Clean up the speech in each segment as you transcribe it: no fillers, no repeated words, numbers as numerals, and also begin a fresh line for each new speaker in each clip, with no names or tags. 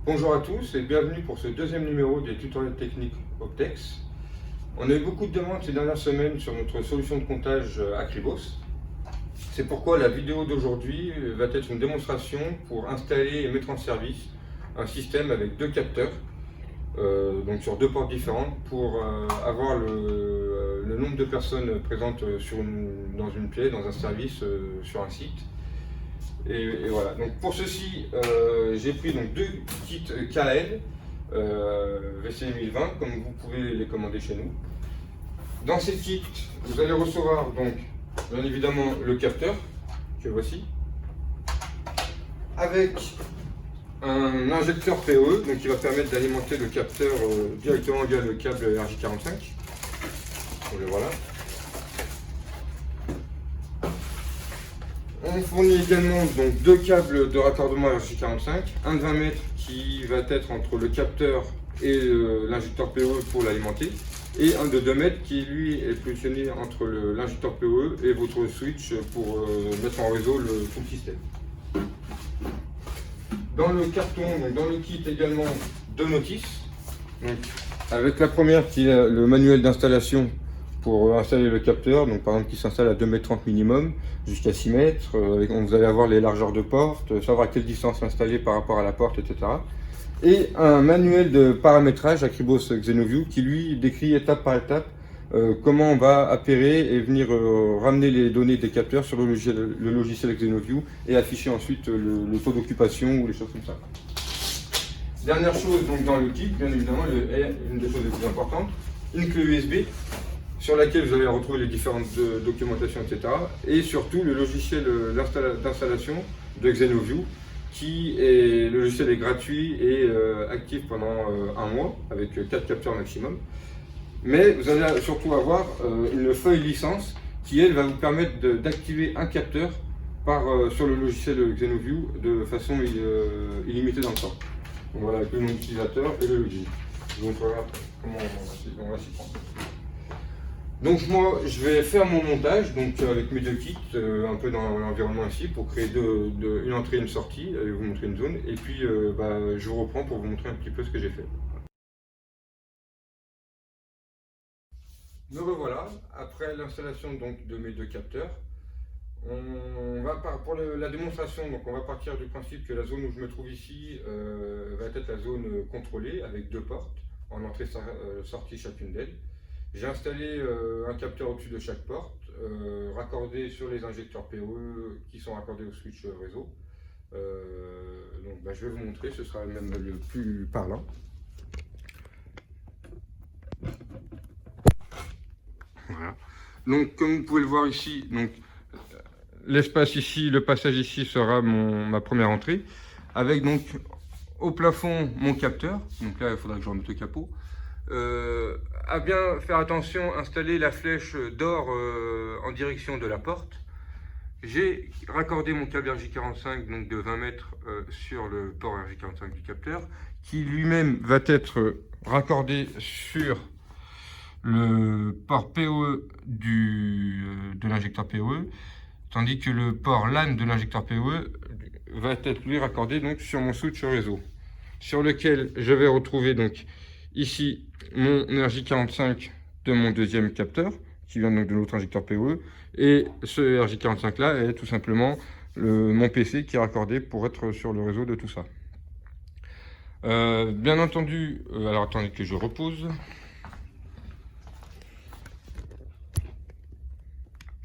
Bonjour à tous et bienvenue pour ce deuxième numéro des tutoriels techniques Optex. On a eu beaucoup de demandes ces dernières semaines sur notre solution de comptage Acribos. C'est pourquoi la vidéo d'aujourd'hui va être une démonstration pour installer et mettre en service un système avec deux capteurs, donc sur deux portes différentes, pour avoir le nombre de personnes présentes dans une pièce, dans un service, sur un site. Et voilà, donc pour ceci, j'ai pris donc deux kits KL VC 1020, comme vous pouvez les commander chez nous. Dans ces kits, vous allez recevoir donc bien évidemment le capteur, que voici, avec un injecteur PoE, donc qui va permettre d'alimenter le capteur directement via le câble RJ45. Donc le voilà. On fournit également donc deux câbles de raccordement RJ45, un de 20 mètres qui va être entre le capteur et l'injecteur PoE pour l'alimenter, et un de 2 mètres qui lui est positionné entre l'injecteur PoE et votre switch pour mettre en réseau tout le système. Dans le carton, donc dans le kit également deux notices, donc, avec la première qui est le manuel d'installation pour installer le capteur, donc par exemple qui s'installe à 2,30 m minimum jusqu'à 6 mètres, vous allez avoir les largeurs de porte, savoir à quelle distance installer par rapport à la porte, etc. Et un manuel de paramétrage Acribos Xenoview qui lui décrit étape par étape comment on va appairer et venir ramener les données des capteurs sur le logiciel Xenoview et afficher ensuite le taux d'occupation ou les choses comme ça. Dernière chose donc dans le kit, bien évidemment, une des choses les plus importantes, une clé USB sur laquelle vous allez retrouver les différentes documentations, etc. Et surtout le logiciel d'installation de Xenoview, le logiciel est gratuit et actif pendant un mois avec 4 capteurs maximum. Mais vous allez surtout avoir une feuille licence qui, elle, va vous permettre d'activer un capteur sur le logiciel Xenoview de façon illimitée dans le temps. Donc voilà, avec le nom d'utilisateur et le login. Je vous montrerai comment on va s'y prendre. Donc moi je vais faire mon montage donc avec mes deux kits un peu dans l'environnement ici pour créer une entrée et une sortie, et vous montrer une zone, et puis je vous reprends pour vous montrer un petit peu ce que j'ai fait. Me revoilà, après l'installation donc de mes deux capteurs. Pour la démonstration, donc on va partir du principe que la zone où je me trouve ici va être la zone contrôlée avec deux portes en entrée-sortie chacune d'elles. J'ai installé un capteur au-dessus de chaque porte, raccordé sur les injecteurs PoE qui sont raccordés au switch réseau. Donc je vais vous montrer, ce sera même le plus parlant. Voilà. Donc comme vous pouvez le voir ici, l'espace ici, le passage ici sera ma première entrée, avec donc au plafond mon capteur. Donc là il faudra que je remette le capot. À bien faire attention, installer la flèche d'or en direction de la porte. J'ai raccordé mon câble RJ45 donc de 20 mètres sur le port RJ45 du capteur, qui lui-même va être raccordé sur le port PoE de l'injecteur PoE, tandis que le port LAN de l'injecteur PoE va être lui raccordé donc sur mon switch réseau, sur lequel je vais retrouver donc ici mon RJ45 de mon deuxième capteur, qui vient donc de l'autre injecteur PoE, et ce RJ45 là est tout simplement mon PC qui est raccordé pour être sur le réseau de tout ça. Bien entendu, alors attendez que je repose.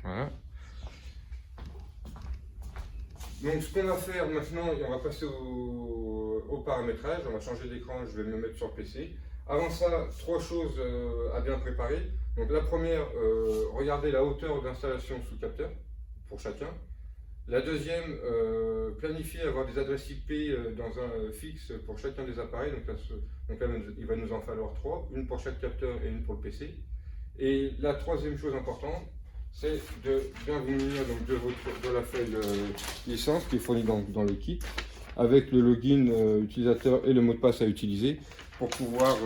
Voilà. Donc ce qu'on va faire maintenant, on va passer au paramétrage, on va changer d'écran, je vais me mettre sur le PC. Avant ça, trois choses à bien préparer. Donc la première, regardez la hauteur d'installation sous capteur pour chacun. La deuxième, planifier avoir des adresses IP dans un fixe pour chacun des appareils. Donc là, il va nous en falloir trois, une pour chaque capteur et une pour le PC. Et la troisième chose importante, c'est de bien vous munir donc de la feuille licence qui est fournie dans le kit, avec le login utilisateur et le mot de passe à utiliser pour pouvoir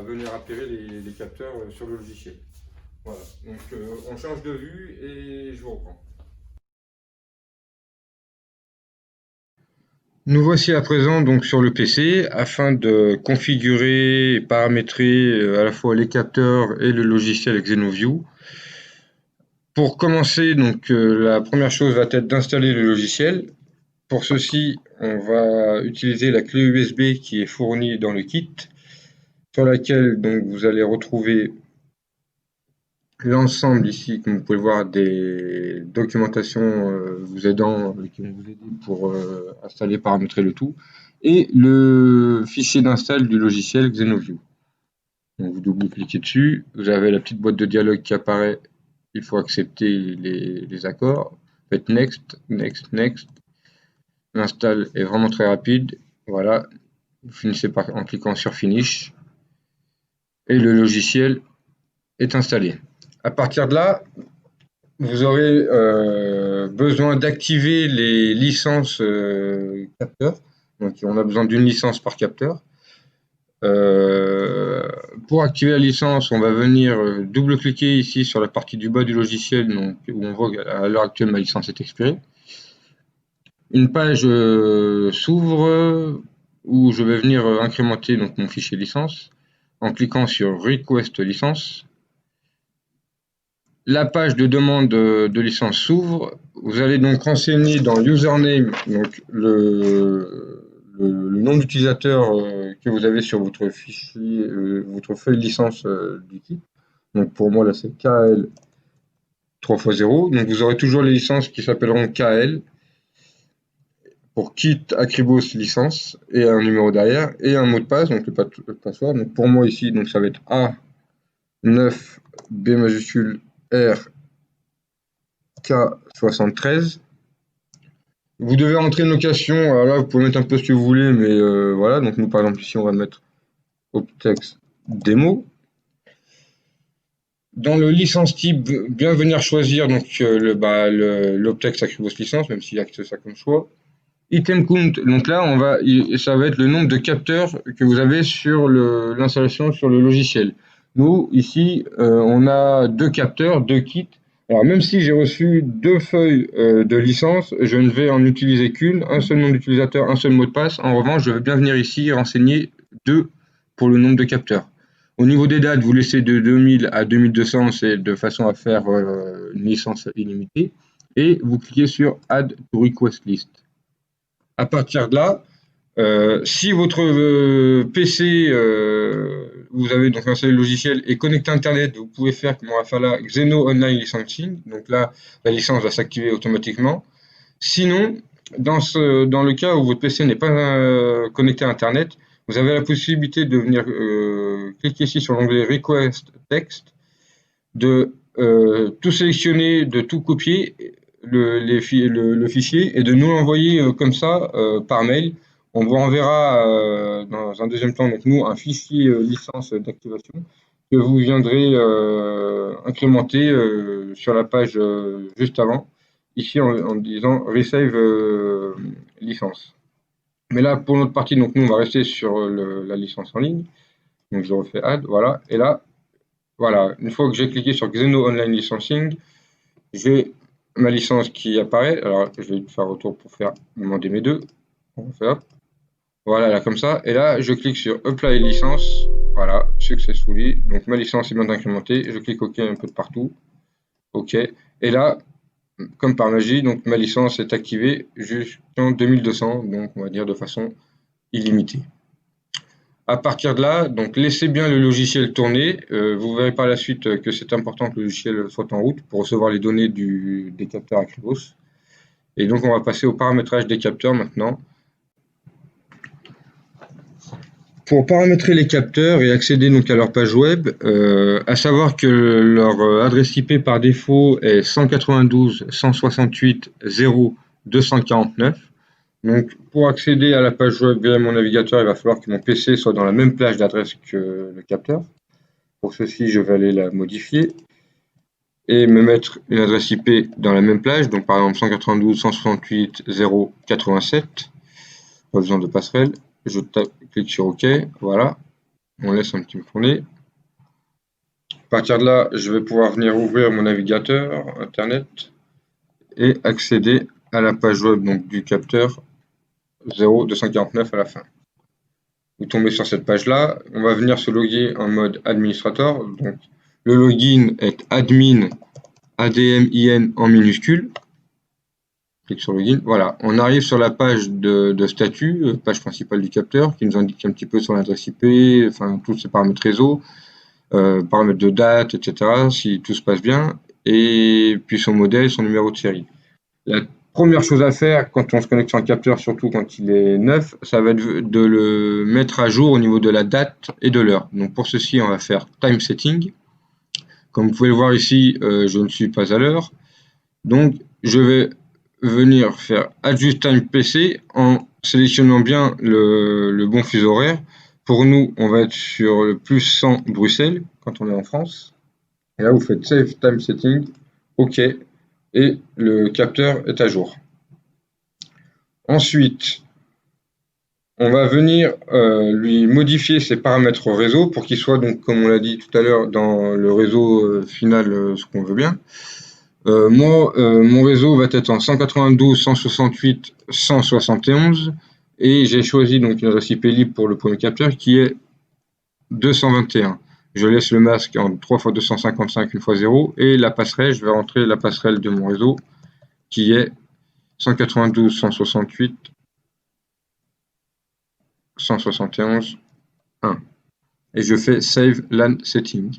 venir appairer les capteurs sur le logiciel. Voilà, donc on change de vue et je vous reprends. Nous voici à présent donc sur le PC afin de configurer et paramétrer à la fois les capteurs et le logiciel Xenoview. Pour commencer, donc la première chose va être d'installer le logiciel. Pour ceci, on va utiliser la clé USB qui est fournie dans le kit, sur laquelle donc vous allez retrouver l'ensemble ici, comme vous pouvez le voir, des documentations vous aidant, qui vont vous aider pour installer, paramétrer le tout, et le fichier d'install du logiciel Xenoview. Donc vous double-cliquez dessus, vous avez la petite boîte de dialogue qui apparaît, il faut accepter les accords, faites Next, Next, Next. L'install est vraiment très rapide, voilà, vous finissez en cliquant sur Finish, et le logiciel est installé. À partir de là, vous aurez besoin d'activer les licences capteurs. Donc, on a besoin d'une licence par capteur. Pour activer la licence, on va venir double-cliquer ici sur la partie du bas du logiciel, donc, où on voit qu'à l'heure actuelle, ma licence est expirée. Une page s'ouvre où je vais venir incrémenter donc, mon fichier licence en cliquant sur Request licence. La page de demande de licence s'ouvre. Vous allez donc renseigner dans username donc le nom d'utilisateur que vous avez sur votre fichier, votre feuille licence du kit. Donc pour moi là c'est KL 3x0. Donc vous aurez toujours les licences qui s'appelleront KL pour kit Akribos licence et un numéro derrière et un mot de passe, donc le password. Donc pour moi ici donc ça va être A9 B majuscule R K73. Vous devez entrer une location, alors là vous pouvez mettre un peu ce que vous voulez, mais voilà, donc nous par exemple ici on va mettre Optex démo. Dans le licence type, bien venir choisir donc l'Optex Akribos licence, même s'il y a que ça comme choix. Item count, donc là ça va être le nombre de capteurs que vous avez sur l'installation sur le logiciel. Nous ici on a 2 capteurs, 2 kits. Alors même si j'ai reçu 2 feuilles de licence, je ne vais en utiliser qu'une, un seul nom d'utilisateur, un seul mot de passe. En revanche, je vais bien venir ici renseigner 2 pour le nombre de capteurs. Au niveau des dates, vous laissez de 2000 à 2200, c'est de façon à faire une licence illimitée. Et vous cliquez sur Add to Request List. À partir de là, si votre PC, vous avez donc installé le logiciel et connecté à Internet, vous pouvez faire, comme on va faire là, Xeno Online Licensing. Donc là, la licence va s'activer automatiquement. Sinon, dans le cas où votre PC n'est pas connecté à Internet, vous avez la possibilité de venir cliquer ici sur l'onglet Request Text, de tout sélectionner, de tout copier, le fichier, et de nous l'envoyer comme ça par mail. On vous renverra dans un deuxième temps, donc nous, un fichier licence d'activation que vous viendrez incrémenter sur la page juste avant, ici en disant Resave licence. Mais là, pour notre partie, donc nous, on va rester sur la licence en ligne. Donc je refais Add, voilà. Et là, voilà, une fois que j'ai cliqué sur Xeno Online Licensing, j'ai ma licence qui apparaît. Alors, je vais faire retour pour faire demander mes deux. On va faire. Voilà, là, comme ça. Et là, je clique sur Apply licence. Voilà, successfully. Donc, ma licence est bien incrémentée. Je clique OK un peu de partout. OK. Et là, comme par magie, donc ma licence est activée jusqu'en 2200. Donc, on va dire de façon illimitée. À partir de là, donc laissez bien le logiciel tourner. Vous verrez par la suite que c'est important que le logiciel soit en route pour recevoir les données des capteurs Akribos. Et donc on va passer au paramétrage des capteurs maintenant. Pour paramétrer les capteurs et accéder donc à leur page web, à savoir que leur adresse IP par défaut est 192.168.0.249. Donc, pour accéder à la page web via mon navigateur, il va falloir que mon PC soit dans la même plage d'adresse que le capteur. Pour ceci, je vais aller la modifier et me mettre une adresse IP dans la même plage. Donc, par exemple, 192.168.0.87. Pas besoin de passerelle. Je clique sur OK. Voilà. On laisse un petit peu tourner. À partir de là, je vais pouvoir venir ouvrir mon navigateur Internet et accéder à la page web donc, du capteur 0249 à la fin. Vous tombez sur cette page-là, on va venir se loguer en mode administrateur. Donc, le login est admin ADMIN en minuscule. Clique sur login. Voilà, on arrive sur la page de statut, page principale du capteur, qui nous indique un petit peu son adresse IP, enfin tous ses paramètres réseau, paramètres de date, etc. Si tout se passe bien, et puis son modèle, son numéro de série. La première chose à faire quand on se connecte sur un capteur, surtout quand il est neuf, ça va être de le mettre à jour au niveau de la date et de l'heure. Donc pour ceci, on va faire time setting. Comme vous pouvez le voir ici, je ne suis pas à l'heure. Donc je vais venir faire adjust time PC en sélectionnant bien le bon fuseau horaire. Pour nous, on va être sur le plus 100 Bruxelles quand on est en France. Et là, vous faites save time setting, OK, et le capteur est à jour. Ensuite, on va venir lui modifier ses paramètres réseau pour qu'il soit, donc, comme on l'a dit tout à l'heure, dans le réseau final, ce qu'on veut bien. Moi, mon réseau va être en 192, 168, 171 et j'ai choisi donc une adresse IP libre pour le premier capteur qui est 221. Je laisse le masque en 3 x 255 1 x 0 et la passerelle, je vais rentrer la passerelle de mon réseau qui est 192, 168, 171, 1. Et je fais Save LAN Setting.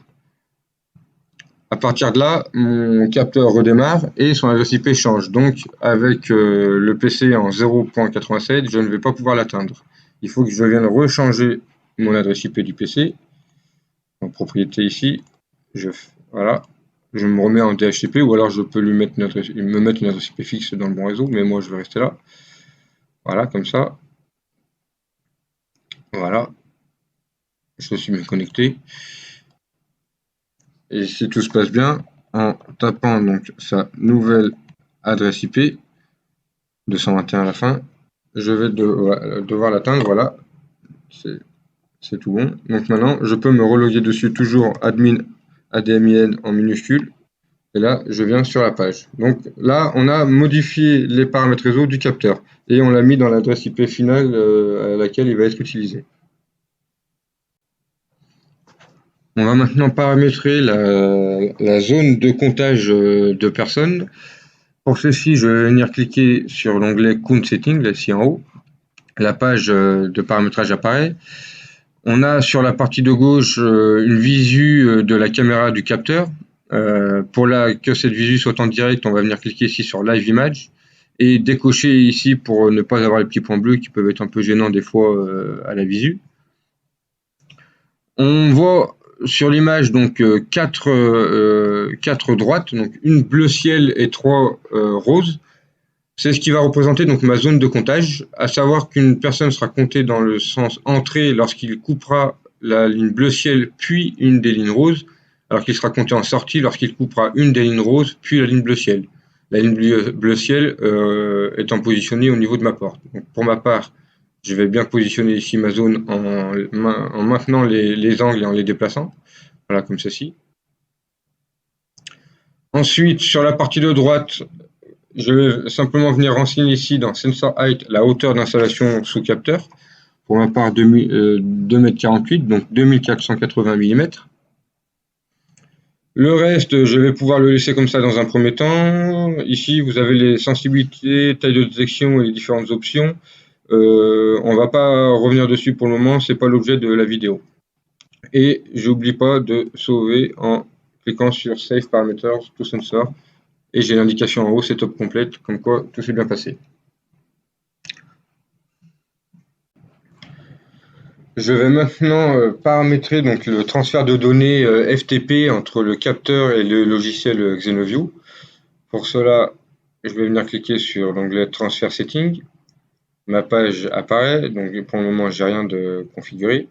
À partir de là, mon capteur redémarre et son adresse IP change. Donc, avec le PC en 0.87, je ne vais pas pouvoir l'atteindre. Il faut que je vienne rechanger mon adresse IP du PC. En propriété ici, voilà, je me remets en DHCP ou alors je peux me mettre une adresse IP fixe dans le bon réseau, mais moi je vais rester là. Voilà, comme ça. Voilà. Je suis bien connecté. Et si tout se passe bien, en tapant donc sa nouvelle adresse IP, 221 à la fin, je vais devoir l'atteindre, voilà, c'est tout bon. Donc maintenant, je peux me reloguer dessus, toujours admin ADMIN en minuscule, et là, je viens sur la page. Donc là, on a modifié les paramètres réseau du capteur, et on l'a mis dans l'adresse IP finale à laquelle il va être utilisé. On va maintenant paramétrer la zone de comptage de personnes. Pour ceci, je vais venir cliquer sur l'onglet Count Setting, là ici en haut. La page de paramétrage apparaît. On a sur la partie de gauche une visu de la caméra du capteur. Pour que cette visu soit en direct, on va venir cliquer ici sur Live Image et décocher ici pour ne pas avoir les petits points bleus qui peuvent être un peu gênants des fois à la visu. On voit sur l'image donc quatre droites, donc une bleu ciel et 3 roses. C'est ce qui va représenter donc ma zone de comptage, à savoir qu'une personne sera comptée dans le sens entrée lorsqu'il coupera la ligne bleu ciel puis une des lignes roses, alors qu'il sera compté en sortie lorsqu'il coupera une des lignes roses puis la ligne bleu ciel. La ligne bleu ciel étant positionnée au niveau de ma porte. Donc pour ma part, je vais bien positionner ici ma zone en maintenant les angles et en les déplaçant, voilà comme ceci. Ensuite, sur la partie de droite, je vais simplement venir renseigner ici dans Sensor Height la hauteur d'installation sous capteur. Pour ma part, 2,48 m, donc 2480 mm. Le reste, je vais pouvoir le laisser comme ça dans un premier temps. Ici, vous avez les sensibilités, taille de détection et les différentes options. On ne va pas revenir dessus pour le moment, ce n'est pas l'objet de la vidéo. Et j'oublie pas de sauver en cliquant sur Save Parameters to Sensor. Et j'ai l'indication en haut, setup complète, comme quoi tout s'est bien passé. Je vais maintenant paramétrer donc le transfert de données FTP entre le capteur et le logiciel Xenoview. Pour cela, je vais venir cliquer sur l'onglet Transfer Setting. Ma page apparaît, donc pour le moment, j'ai rien de configuré.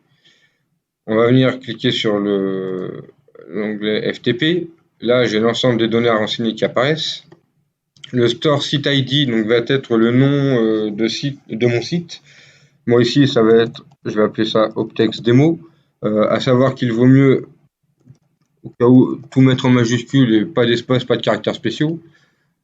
On va venir cliquer sur l'onglet FTP. Là, j'ai l'ensemble des données à renseigner qui apparaissent. Le Store Site ID donc, va être le nom de mon site. Moi ici, ça va être, je vais appeler ça Optex Demo, à savoir qu'il vaut mieux, au cas où, tout mettre en majuscule et pas d'espace, pas de caractères spéciaux.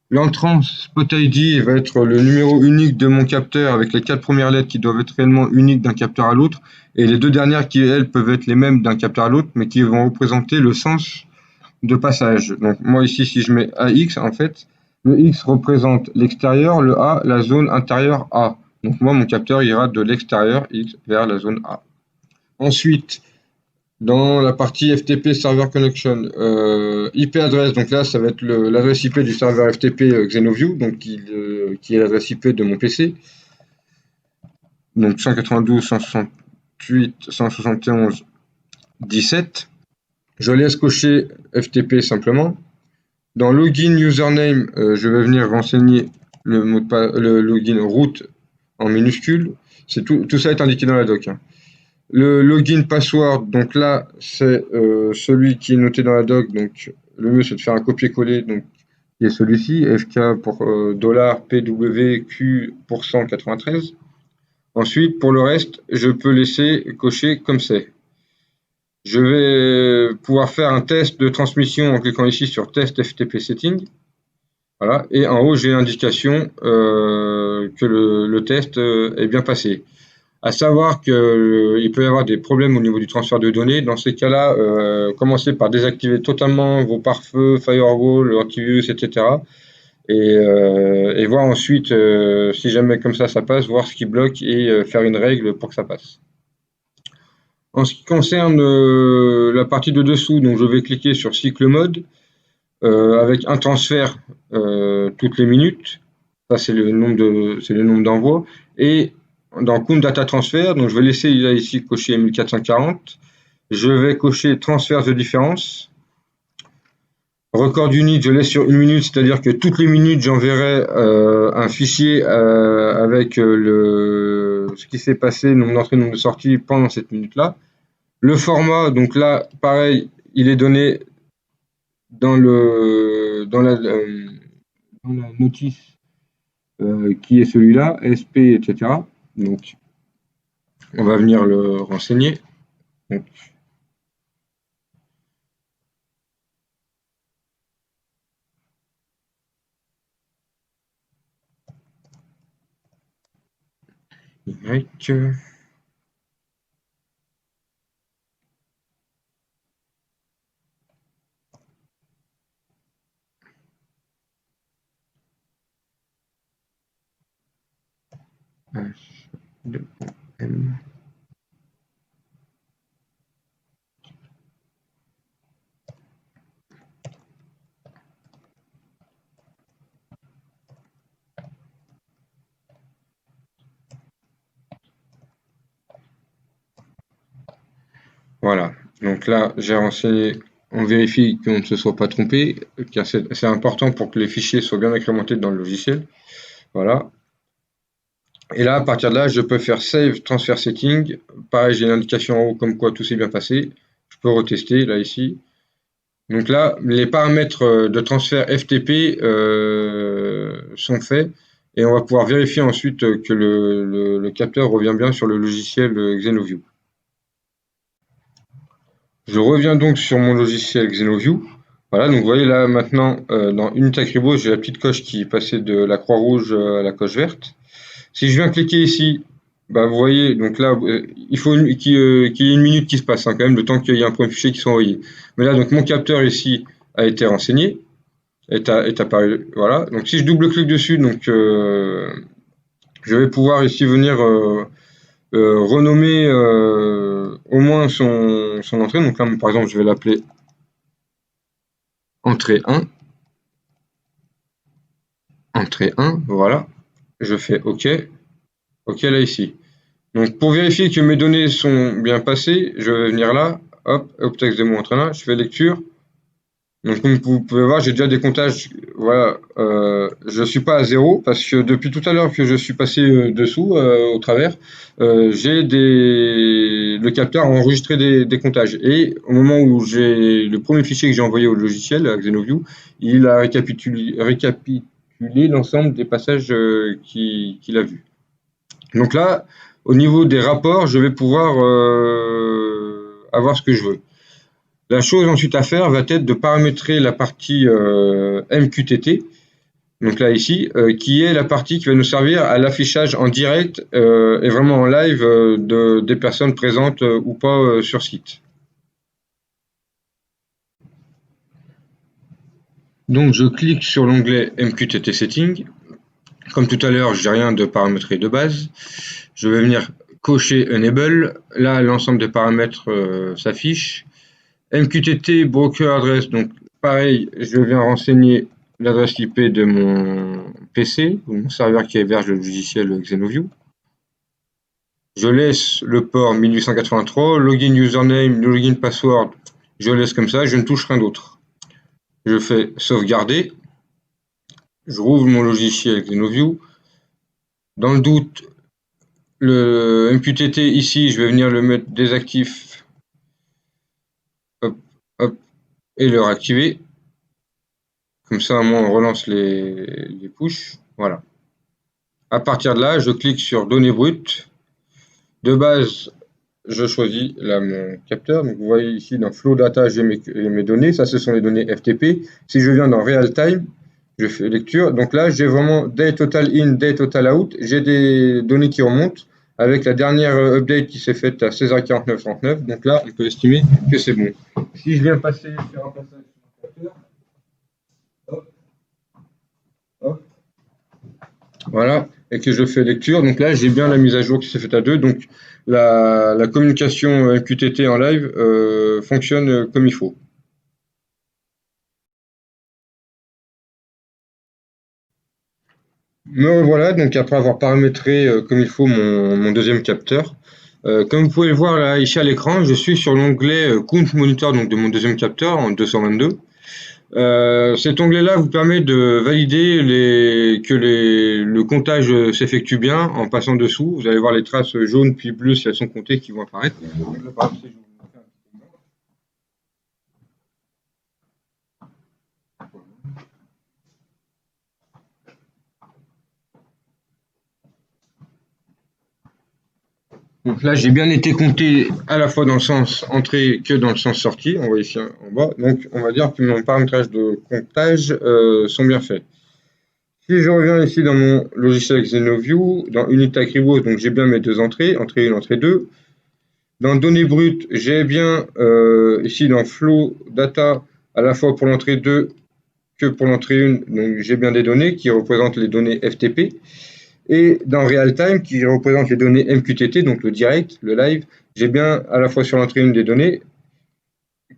L'entrant Spot ID va être le numéro unique de mon capteur avec les 4 premières lettres qui doivent être réellement uniques d'un capteur à l'autre et les 2 dernières qui, elles, peuvent être les mêmes d'un capteur à l'autre mais qui vont représenter le sens de passage. Donc moi ici, si je mets AX, en fait, le X représente l'extérieur, le A, la zone intérieure A. Donc moi, mon capteur ira de l'extérieur X vers la zone A. Ensuite, dans la partie FTP Server Connection, IP adresse, donc là, ça va être l'adresse IP du serveur FTP Xenoview, donc qui est l'adresse IP de mon PC. Donc 192.168.171.17. Je laisse cocher FTP simplement. Dans login username, je vais venir renseigner le mot de passe, le login root en minuscule. C'est tout ça est indiqué dans la doc, hein. Le login password, donc là, c'est celui qui est noté dans la doc. Donc le mieux, c'est de faire un copier-coller, donc qui est celui-ci, FK pour $PWQ pour 193. Ensuite, pour le reste, je peux laisser cocher comme c'est. Je vais pouvoir faire un test de transmission en cliquant ici sur Test FTP Setting. Voilà. Et en haut, j'ai l'indication que le test est bien passé. À savoir qu'il peut y avoir des problèmes au niveau du transfert de données. Dans ces cas-là, commencez par désactiver totalement vos pare-feux, firewall, antivirus, etc. Et voir ensuite, si jamais comme ça passe, voir ce qui bloque et faire une règle pour que ça passe. En ce qui concerne la partie de dessous, donc je vais cliquer sur cycle mode avec un transfert toutes les minutes. Ça, c'est le nombre d'envois. Et dans Count Data Transfer, donc je vais laisser là, ici cocher 1440. Je vais cocher transfert de différence. Record unit, je laisse sur 1 minute, c'est-à-dire que toutes les minutes, j'enverrai un fichier avec ce qui s'est passé, nombre d'entrées, nombre de sorties pendant cette minute-là. Le format, donc là, pareil, il est donné dans la notice qui est celui-là, SP, etc. Donc, on va venir le renseigner. Donc, Y. H, 2, M. Voilà. Donc là, j'ai renseigné. On vérifie qu'on ne se soit pas trompé, car c'est important pour que les fichiers soient bien incrémentés dans le logiciel. Voilà. Et là, à partir de là, je peux faire Save Transfer Setting. Pareil, j'ai une indication en haut comme quoi tout s'est bien passé. Je peux retester, là, ici. Donc là, les paramètres de transfert FTP sont faits. Et on va pouvoir vérifier ensuite que le capteur revient bien sur le logiciel Xenoview. Je reviens donc sur mon logiciel Xenoview. Voilà, donc vous voyez là maintenant, dans Unit Acribo, j'ai la petite coche qui est passée de la croix rouge à la coche verte. Si je viens cliquer ici, bah, vous voyez, donc là, il faut qu'il y ait 1 minute qui se passe, hein, quand même, le temps qu'il y ait un premier fichier qui soit envoyé. Mais là, donc mon capteur ici a été renseigné, est apparu, voilà. Donc si je double-clique dessus, donc je vais pouvoir ici venir renommer au moins son entrée. Donc là, par exemple, je vais l'appeler entrée 1. Entrée 1, voilà. Je fais OK. OK là ici. Donc pour vérifier que mes données sont bien passées, je vais venir là, hop, texte démo entraîneur, je fais lecture. Donc comme vous pouvez voir, j'ai déjà des comptages. Voilà, je suis pas à 0 parce que depuis tout à l'heure que je suis passé dessous, au travers, le capteur a enregistré des comptages. Et au moment où j'ai le premier fichier que j'ai envoyé au logiciel, à Xenoview, il a récapitulé l'ensemble des passages qu'il a vus. Donc là, au niveau des rapports, je vais pouvoir avoir ce que je veux. La chose ensuite à faire va être de paramétrer la partie MQTT. Donc là ici, qui est la partie qui va nous servir à l'affichage en direct et vraiment en live des personnes présentes ou pas sur site. Donc je clique sur l'onglet MQTT Setting. Comme tout à l'heure, j'ai rien de paramétré de base. Je vais venir cocher Enable. Là, l'ensemble des paramètres s'affiche. MQTT Broker Address, donc pareil, je viens renseigner l'adresse IP de mon PC, ou mon serveur qui héberge le logiciel Xenoview. Je laisse le port 1883, login username, login password, je laisse comme ça, je ne touche rien d'autre. Je fais sauvegarder, je rouvre mon logiciel Xenoview. Dans le doute, le MQTT ici, je vais venir le mettre désactif, hop, hop, et le réactiver. Comme ça, au moins, on relance les pushes. Voilà. À partir de là, je clique sur données brutes. De base, je choisis là mon capteur. Donc, vous voyez ici dans Flow Data, j'ai mes données. Ça, ce sont les données FTP. Si je viens dans Real Time, je fais lecture. Donc là, j'ai vraiment Day Total In, Day Total Out. J'ai des données qui remontent avec la dernière update qui s'est faite à 16h49-39. Donc là, on peut estimer que c'est bon. Si je viens passer sur un passage sur mon capteur, hop, hop, voilà, et que je fais lecture. Donc là, j'ai bien la mise à jour qui s'est faite à 2. Donc la communication MQTT en live fonctionne comme il faut. Me voilà, donc après avoir paramétré comme il faut mon deuxième capteur. Comme vous pouvez le voir là ici à l'écran, je suis sur l'onglet Count Monitor donc de mon deuxième capteur en 222. Cet onglet-là vous permet de valider le comptage s'effectue bien en passant dessous. Vous allez voir les traces jaunes puis bleues si elles sont comptées qui vont apparaître. Donc là, par exemple, donc là, j'ai bien été compté à la fois dans le sens entrée que dans le sens sortie. On voit ici en bas. Donc, on va dire que mon paramétrage de comptage sont bien faits. Si je reviens ici dans mon logiciel Xenoview, dans Unit Acribos, donc j'ai bien mes deux entrées, entrée 1, entrée 2. Dans données brutes, j'ai bien ici dans Flow Data, à la fois pour l'entrée 2 que pour l'entrée 1, donc j'ai bien des données qui représentent les données FTP. Et dans Real Time, qui représente les données MQTT, donc le direct, le live, j'ai bien à la fois sur l'entrée 1 des données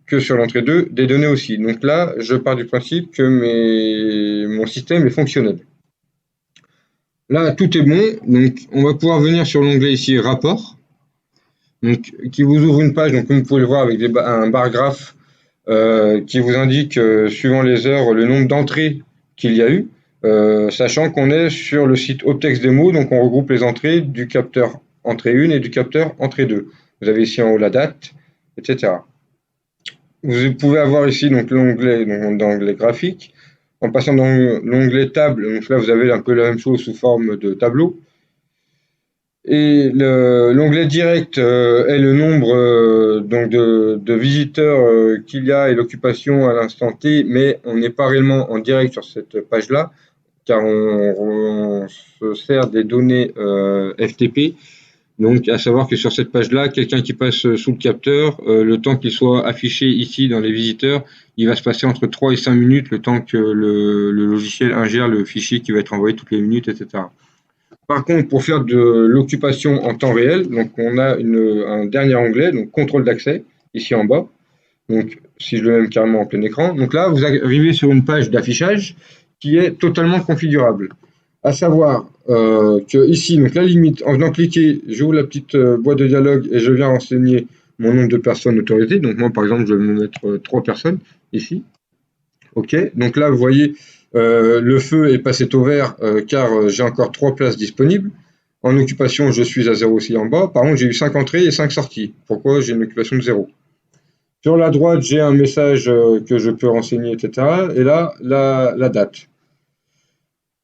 que sur l'entrée 2 des données aussi. Donc là, je pars du principe que mon système est fonctionnel. Là, tout est bon. Donc, on va pouvoir venir sur l'onglet ici Rapport, donc, qui vous ouvre une page, donc, comme vous pouvez le voir, avec un bar graphe qui vous indique, suivant les heures, le nombre d'entrées qu'il y a eu. Sachant qu'on est sur le site Optex Demo, donc on regroupe les entrées du capteur entrée 1 et du capteur entrée 2. Vous avez ici en haut la date, etc. Vous pouvez avoir ici donc l'onglet graphique. En passant dans l'onglet table, donc là vous avez un peu la même chose sous forme de tableau. Et l'onglet direct est le nombre donc de visiteurs qu'il y a et l'occupation à l'instant T, mais on n'est pas réellement en direct sur cette page-là, car on se sert des données FTP. Donc, à savoir que sur cette page-là, quelqu'un qui passe sous le capteur, le temps qu'il soit affiché ici dans les visiteurs, il va se passer entre 3 et 5 minutes, le temps que le logiciel ingère le fichier qui va être envoyé toutes les minutes, etc. Par contre, pour faire de l'occupation en temps réel, donc on a un dernier onglet, donc contrôle d'accès, ici en bas. Donc, si je le mets carrément en plein écran, donc là, vous arrivez sur une page d'affichage qui est totalement configurable. À savoir que ici, donc la limite, en venant cliquer, j'ouvre la petite boîte de dialogue et je viens renseigner mon nombre de personnes autorisées. Donc moi, par exemple, je vais me mettre 3 personnes ici. OK. Donc là, vous voyez, le feu est passé au vert car j'ai encore 3 places disponibles. En occupation, je suis à 0 aussi en bas. Par contre, j'ai eu 5 entrées et 5 sorties. Pourquoi j'ai une occupation de 0? Sur la droite, j'ai un message que je peux renseigner, etc. Et là, la date.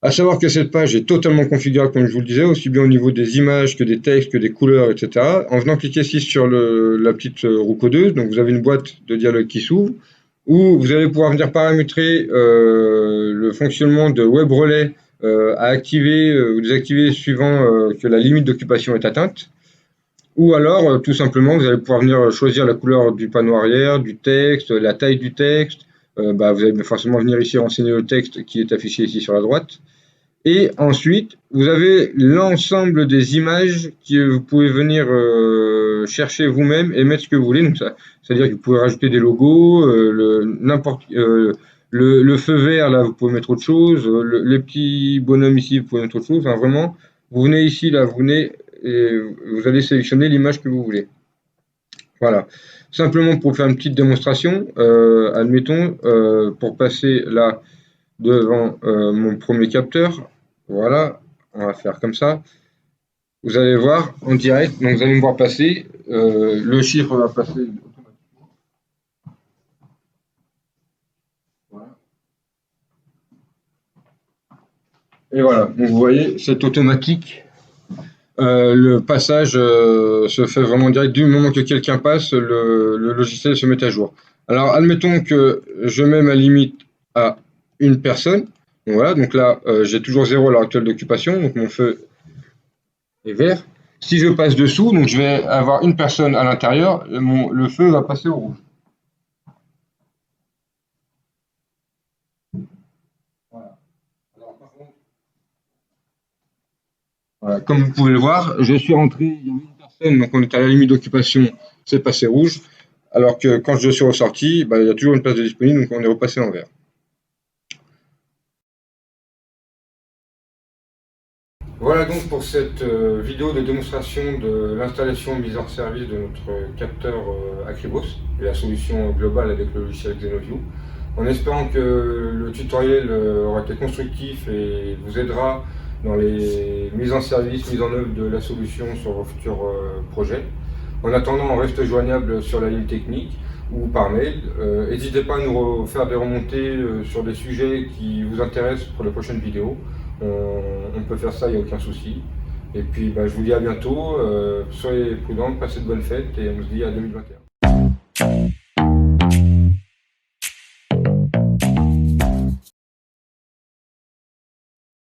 À savoir que cette page est totalement configurable, comme je vous le disais, aussi bien au niveau des images que des textes, que des couleurs, etc. En venant cliquer ici sur la petite roue codeuse, donc vous avez une boîte de dialogue qui s'ouvre. où vous allez pouvoir venir paramétrer le fonctionnement de web relais à activer ou désactiver suivant que la limite d'occupation est atteinte. Ou alors, tout simplement, vous allez pouvoir venir choisir la couleur du panneau arrière, du texte, la taille du texte. Vous allez forcément venir ici renseigner le texte qui est affiché ici sur la droite. Et ensuite, vous avez l'ensemble des images que vous pouvez venir chercher vous-même et mettre ce que vous voulez. Donc c'est-à-dire que vous pouvez rajouter des logos, le feu vert, là, vous pouvez mettre autre chose. Les petits bonhommes ici, vous pouvez mettre autre chose. Enfin, vraiment, vous venez ici, là, vous venez et vous allez sélectionner l'image que vous voulez. Voilà. Simplement pour faire une petite démonstration, admettons, pour passer là devant mon premier capteur, voilà, on va faire comme ça. Vous allez voir en direct, donc vous allez me voir passer, le chiffre va passer automatiquement. Voilà. Et voilà, donc vous voyez, c'est automatique. Le passage se fait vraiment direct. Du moment que quelqu'un passe, le logiciel se met à jour. Alors, admettons que je mets ma limite à une personne. Donc voilà, donc là, j'ai toujours 0 à l'heure actuelle d'occupation, donc mon feu est vert. Si je passe dessous, donc je vais avoir une personne à l'intérieur, le feu va passer au rouge. Voilà. Alors, par contre, voilà, comme vous pouvez le voir, je suis rentré, il y avait une personne, donc on est à la limite d'occupation, c'est passé rouge. Alors que quand je suis ressorti, il y a toujours une place de disponible, donc on est repassé en vert. Voilà donc pour cette vidéo de démonstration de l'installation mise en service de notre capteur Acribos et la solution globale avec le logiciel Xenoview. En espérant que le tutoriel aura été constructif et vous aidera dans les mises en service, mises en œuvre de la solution sur vos futurs projets. En attendant, on reste joignable sur la ligne technique ou par mail. N'hésitez pas à nous faire des remontées sur des sujets qui vous intéressent pour les prochaines vidéos. On peut faire ça, il n'y a aucun souci. Et puis je vous dis à bientôt, soyez prudents, passez de bonnes fêtes et on se dit à 2021.